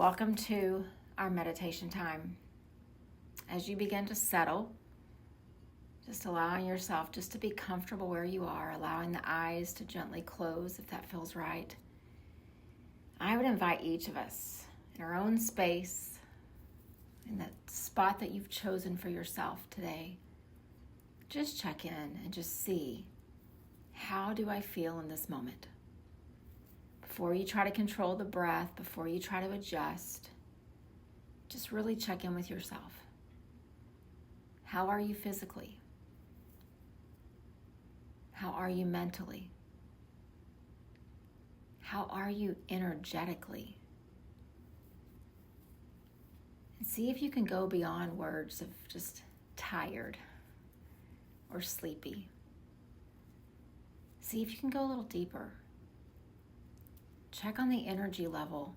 Welcome to our meditation time. As you begin to settle, just allowing yourself just to be comfortable where you are, allowing the eyes to gently close if that feels right. I would invite each of us in our own space, in that spot that you've chosen for yourself today, just check in and just see, how do I feel in this moment? Before you try to control the breath, before you try to adjust, just really check in with yourself. How are you physically? How are you mentally? How are you energetically? And see if you can go beyond words of just tired or sleepy. See if you can go a little deeper. Check on the energy level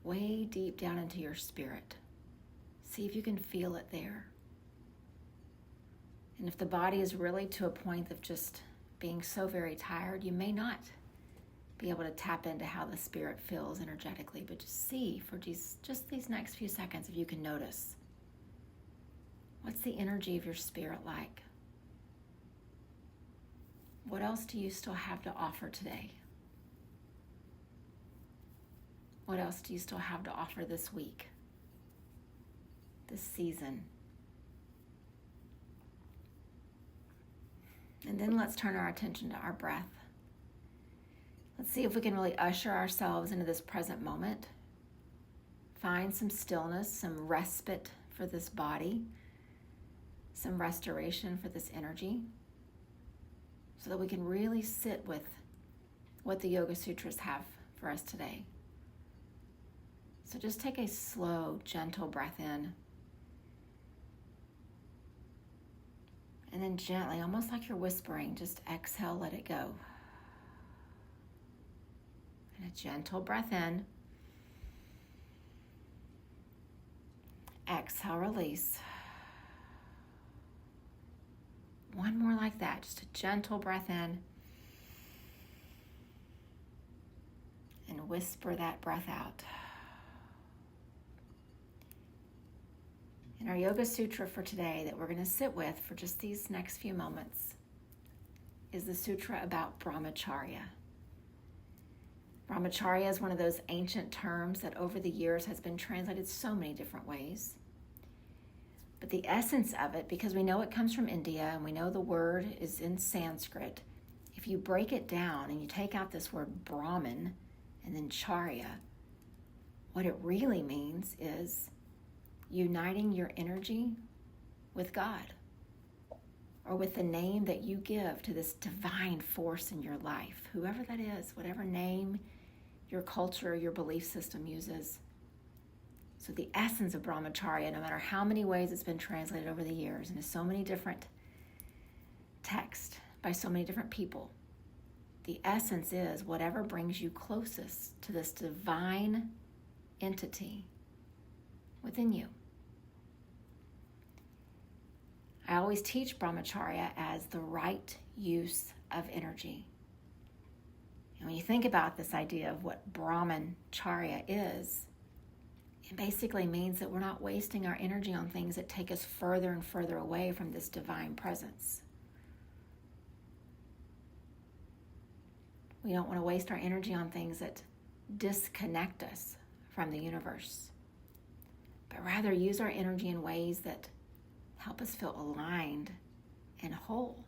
way deep down into your spirit. See if you can feel it there. And if the body is really to a point of just being so very tired, you may not be able to tap into how the spirit feels energetically, but just see for just these next few seconds if you can notice. What's the energy of your spirit like? What else do you still have to offer today? What else do you still have to offer this week, this season? And then let's turn our attention to our breath. Let's see if we can really usher ourselves into this present moment. Find some stillness, some respite for this body, some restoration for this energy, so that we can really sit with what the Yoga Sutras have for us today. So just take a slow, gentle breath in. And then gently, almost like you're whispering, just exhale, let it go. And a gentle breath in. Exhale, release. One more like that, just a gentle breath in. And whisper that breath out. And our Yoga Sutra for today that we're going to sit with for just these next few moments is the sutra about Brahmacharya. Brahmacharya is one of those ancient terms that over the years has been translated so many different ways. But the essence of it, because we know it comes from India and we know the word is in Sanskrit, if you break it down and you take out this word Brahman and then Charya, what it really means is uniting your energy with God, or with the name that you give to this divine force in your life, whoever that is, whatever name your culture or your belief system uses. So the essence of Brahmacharya, no matter how many ways it's been translated over the years into so many different texts by so many different people, the essence is whatever brings you closest to this divine entity within you. I always teach Brahmacharya as the right use of energy. And when you think about this idea of what Brahmacharya is, it basically means that we're not wasting our energy on things that take us further and further away from this divine presence. We don't want to waste our energy on things that disconnect us from the universe, but rather use our energy in ways that help us feel aligned and whole.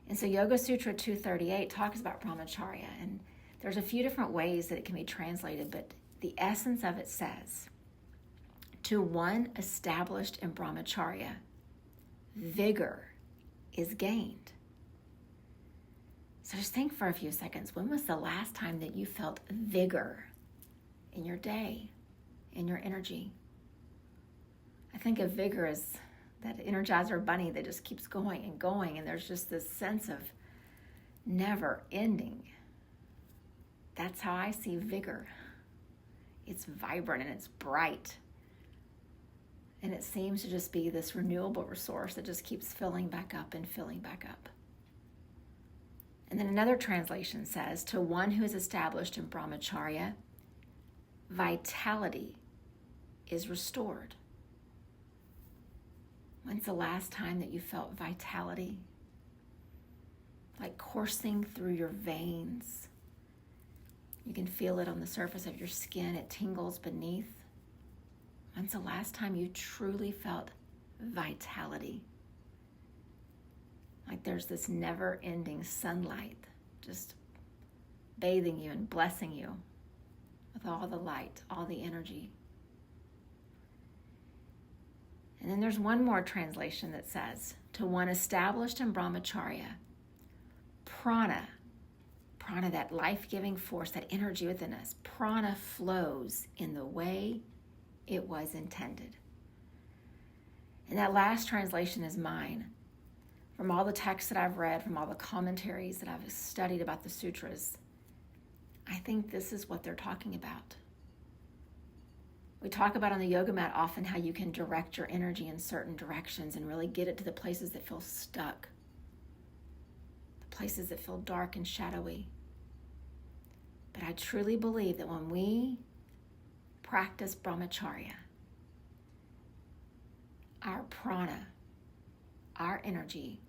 And so Yoga Sutra 238 talks about Brahmacharya, and there's a few different ways that it can be translated, but the essence of it says, to one established in Brahmacharya, vigor is gained. So just think for a few seconds, when was the last time that you felt vigor in your day, in your energy? I think of vigor as that Energizer bunny that just keeps going and going, and there's just this sense of never ending. That's how I see vigor. It's vibrant and it's bright. And it seems to just be this renewable resource that just keeps filling back up and filling back up. And then another translation says, to one who is established in Brahmacharya, vitality is restored. When's the last time that you felt vitality? Like coursing through your veins. You can feel it on the surface of your skin. It tingles beneath. When's the last time you truly felt vitality? Like there's this never-ending sunlight just bathing you and blessing you with all the light, all the energy. And then there's one more translation that says, to one established in Brahmacharya, prana, that life-giving force, that energy within us, prana flows in the way it was intended. And that last translation is mine. From all the texts that I've read, from all the commentaries that I've studied about the sutras, I think this is what they're talking about. We talk about on the yoga mat often how you can direct your energy in certain directions and really get it to the places that feel stuck, the places that feel dark and shadowy. But I truly believe that when we practice Brahmacharya, our prana, our energy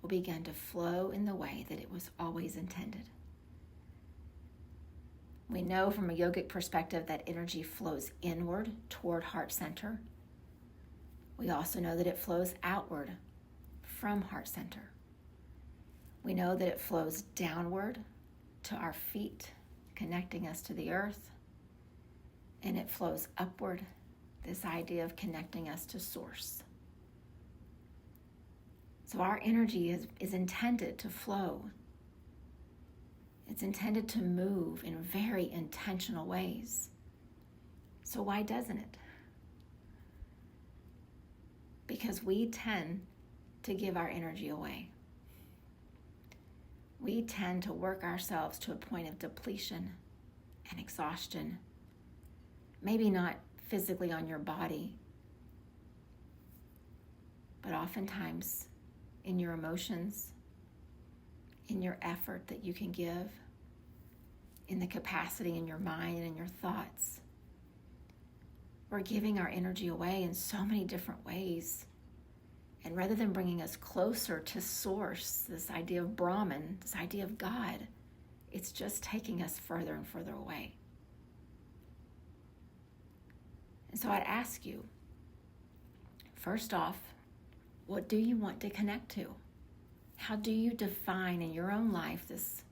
will begin to flow in the way that it was always intended. We know from a yogic perspective that energy flows inward toward heart center. We also know that it flows outward from heart center. We know that it flows downward to our feet, connecting us to the earth. And it flows upward, this idea of connecting us to source. So our energy is intended to flow. It's intended to move in very intentional ways. So why doesn't it? Because we tend to give our energy away. We tend to work ourselves to a point of depletion and exhaustion. Maybe not physically on your body, but oftentimes in your emotions, in your effort that you can give, in the capacity in your mind and in your thoughts. We're giving our energy away in so many different ways. And rather than bringing us closer to source, this idea of Brahman, this idea of God, it's just taking us further and further away. And so I'd ask you, first off, what do you want to connect to? How do you define in your own life this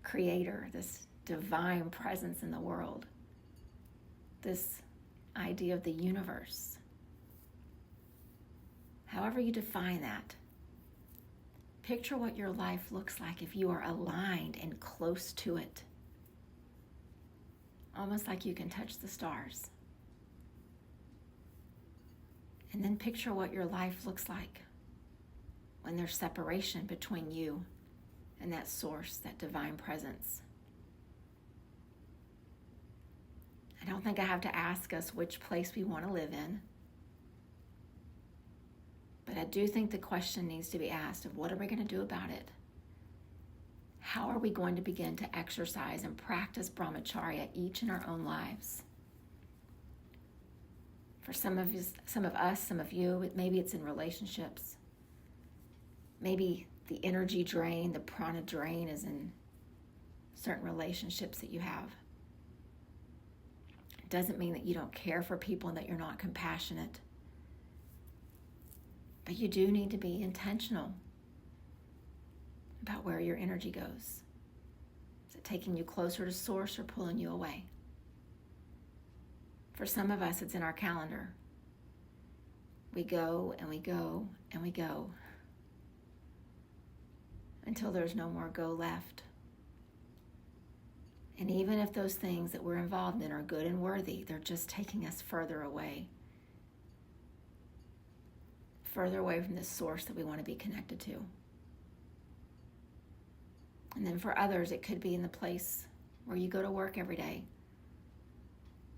creator, this divine presence in the world, this idea of the universe? However you define that, picture what your life looks like if you are aligned and close to it. Almost like you can touch the stars. And then picture what your life looks like when there's separation between you and that source, that divine presence. I don't think I have to ask us which place we want to live in. But I do think the question needs to be asked of what are we going to do about it? How are we going to begin to exercise and practice Brahmacharya each in our own lives? For some of us, some of you, maybe it's in relationships. Maybe the energy drain, the prana drain is in certain relationships that you have. It doesn't mean that you don't care for people and that you're not compassionate. But you do need to be intentional about where your energy goes. Is it taking you closer to source or pulling you away? For some of us, it's in our calendar. We go and we go and we go until there's no more go left. And even if those things that we're involved in are good and worthy, they're just taking us further away from the source that we want to be connected to. And then for others, it could be in the place where you go to work every day.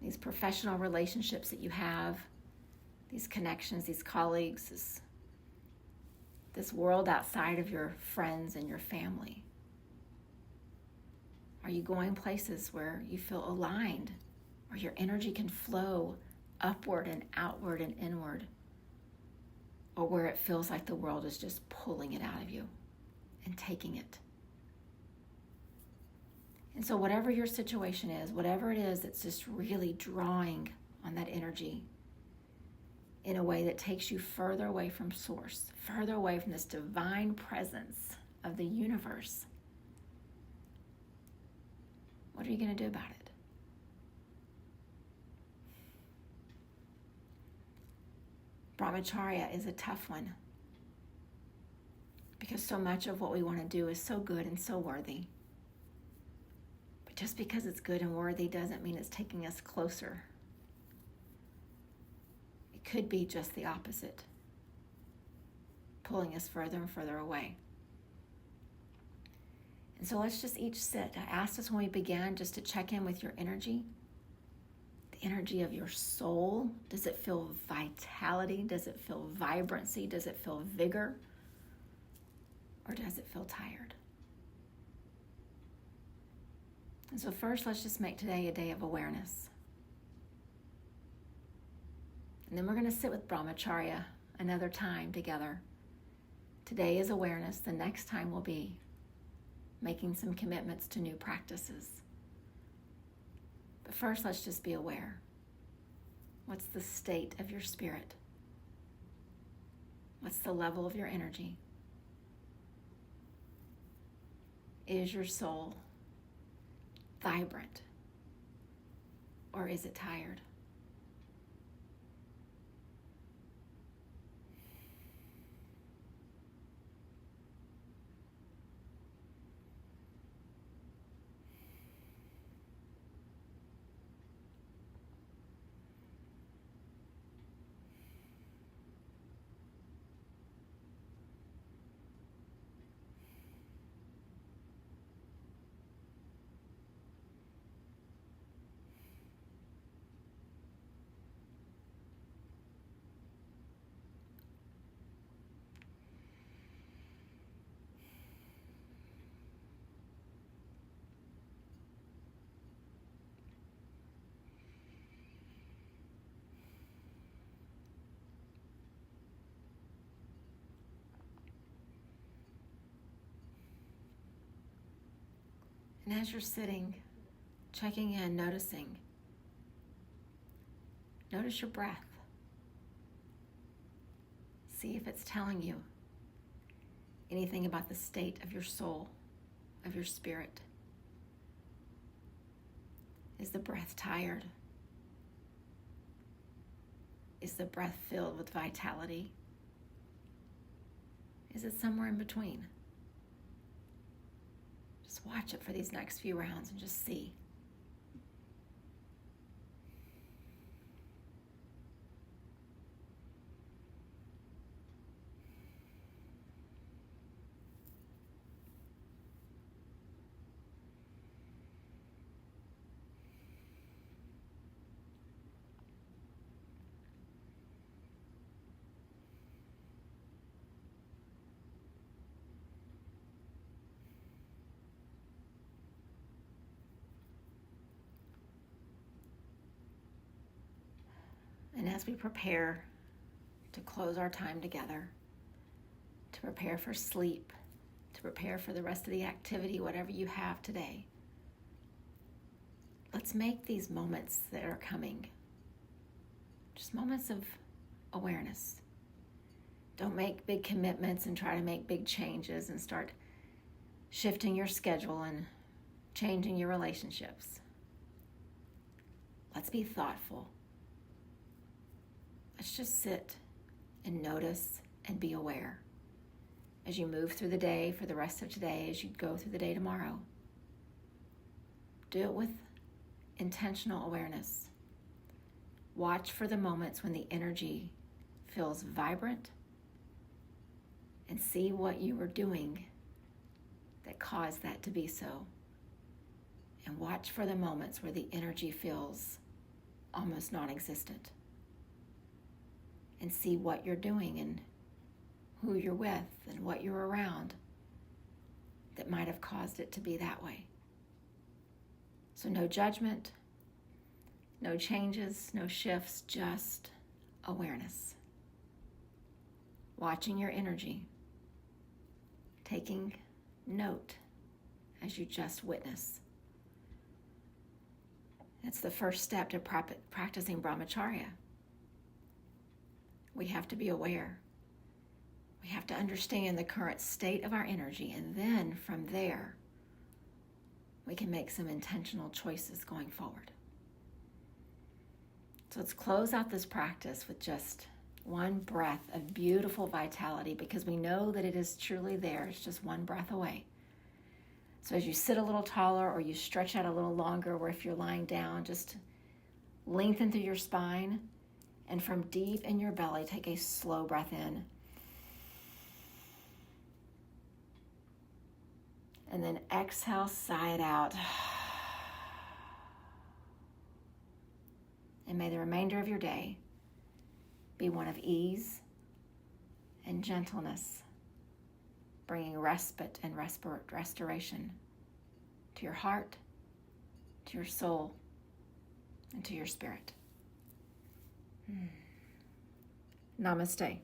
These professional relationships that you have, these connections, these colleagues, this world outside of your friends and your family. Are you going places where you feel aligned, where your energy can flow upward and outward and inward? Or where it feels like the world is just pulling it out of you and taking it? And so whatever your situation is, whatever it is that's just really drawing on that energy in a way that takes you further away from source, further away from this divine presence of the universe, what are you going to do about it? Brahmacharya is a tough one because so much of what we want to do is so good and so worthy. But just because it's good and worthy doesn't mean it's taking us closer. It could be just the opposite, pulling us further and further away. And so let's just each sit. I asked us when we began just to check in with your energy. The energy of your soul. Does it feel vitality? Does it feel vibrancy? Does it feel vigor? Or does it feel tired? And so first, let's just make today a day of awareness. And then we're going to sit with Brahmacharya another time together. Today is awareness. The next time will be making some commitments to new practices. But first, let's just be aware. What's the state of your spirit? What's the level of your energy? Is your soul vibrant, or is it tired? And as you're sitting, checking in, noticing, notice your breath. See if it's telling you anything about the state of your soul, of your spirit. Is the breath tired? Is the breath filled with vitality? Is it somewhere in between? Just watch it for these next few rounds and just see. And as we prepare to close our time together, to prepare for sleep, to prepare for the rest of the activity, whatever you have today, let's make these moments that are coming just moments of awareness. Don't make big commitments and try to make big changes and start shifting your schedule and changing your relationships. Let's be thoughtful. Let's just sit and notice and be aware as you move through the day for the rest of today, as you go through the day tomorrow. Do it with intentional awareness. Watch for the moments when the energy feels vibrant and see what you were doing that caused that to be so. And watch for the moments where the energy feels almost non-existent. And see what you're doing and who you're with and what you're around that might have caused it to be that way. So no judgment, no changes, no shifts, just awareness. Watching your energy, taking note as you just witness. It's the first step to practicing Brahmacharya. We have to be aware. We have to understand the current state of our energy, and then from there, we can make some intentional choices going forward. So let's close out this practice with just one breath of beautiful vitality, because we know that it is truly there. It's just one breath away. So as you sit a little taller or you stretch out a little longer, or if you're lying down, just lengthen through your spine, and from deep in your belly, take a slow breath in. And then exhale, sigh it out. And may the remainder of your day be one of ease and gentleness, bringing respite and restoration to your heart, to your soul, and to your spirit. Namaste.